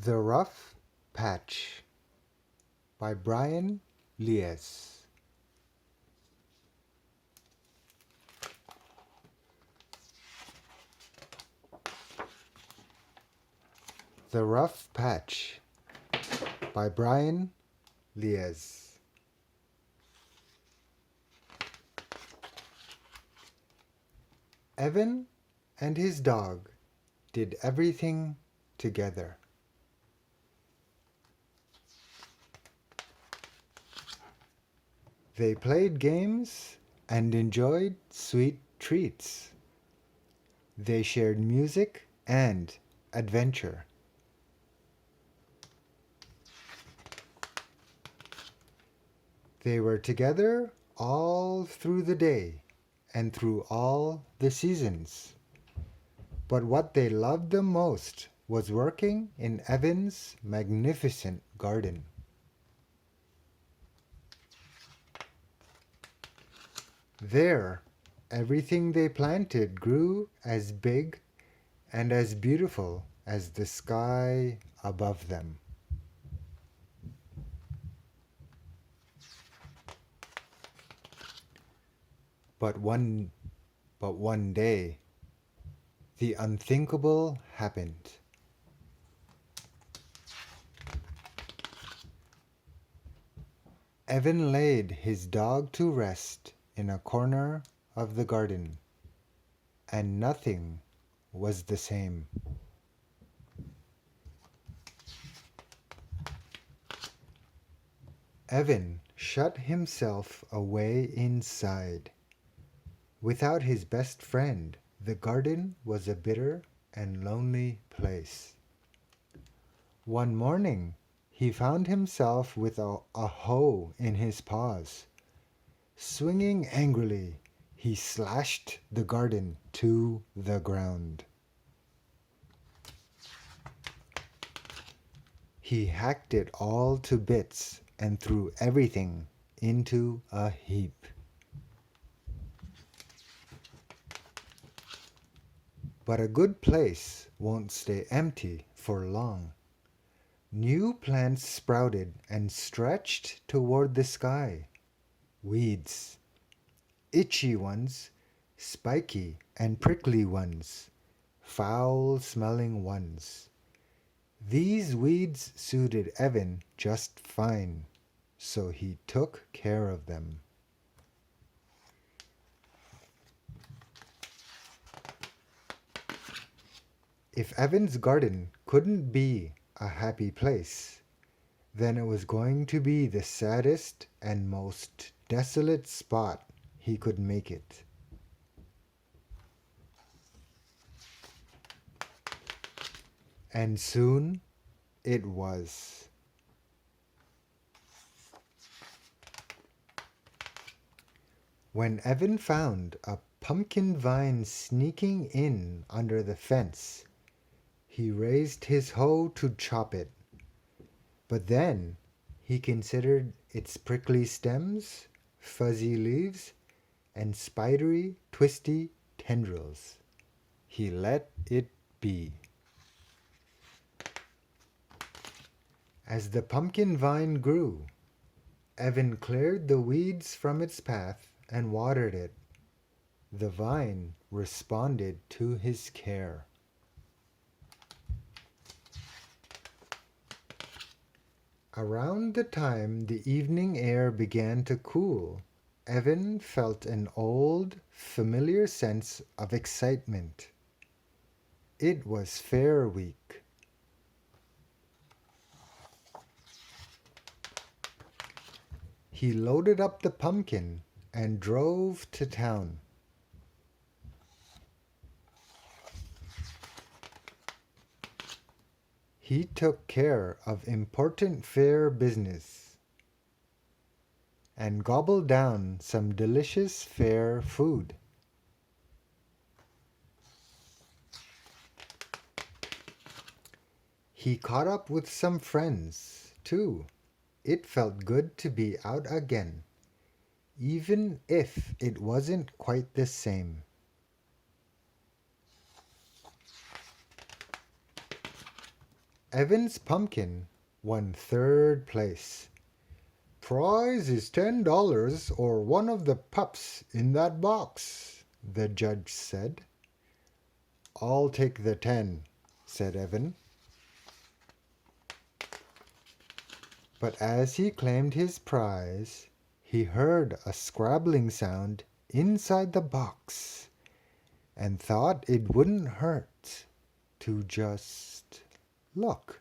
The Rough Patch by Brian Lies. The Rough Patch by Brian Lies. Evan and his dog did everything together. They played games and enjoyed sweet treats. They shared music and adventure. They were together all through the day and through all the seasons. But what they loved the most was working in Evan's magnificent garden. There, everything they planted grew as big and as beautiful as the sky above them. But one day, the unthinkable happened. Evan laid his dog to rest in a corner of the garden, and nothing was the same. Evan shut himself away inside. Without his best friend, the garden was a bitter and lonely place. One morning, he found himself with a hoe in his paws. Swinging angrily, he slashed the garden to the ground. He hacked it all to bits and threw everything into a heap. But a good place won't stay empty for long. New plants sprouted and stretched toward the sky. Weeds. Itchy ones, spiky and prickly ones, foul-smelling ones. These weeds suited Evan just fine, so he took care of them. If Evan's garden couldn't be a happy place, then it was going to be the saddest and most desolate spot he could make it. And soon it was. When Evan found a pumpkin vine sneaking in under the fence, he raised his hoe to chop it. But then he considered its prickly stems, fuzzy leaves, and spidery, twisty tendrils. He let it be. As the pumpkin vine grew, Evan cleared the weeds from its path and watered it. The vine responded to his care. Around the time the evening air began to cool, Evan felt an old, familiar sense of excitement. It was Fair Week. He loaded up the pumpkin and drove to town. He took care of important fair business and gobbled down some delicious fair food. He caught up with some friends, too. It felt good to be out again, even if it wasn't quite the same. Evan's pumpkin won third place. Prize is $10 or one of the pups in that box, the judge said. I'll take the 10, said Evan. But as he claimed his prize, he heard a scrabbling sound inside the box and thought it wouldn't hurt to just look.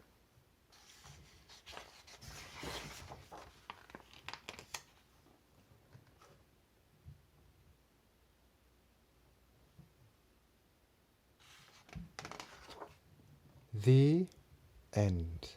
The end.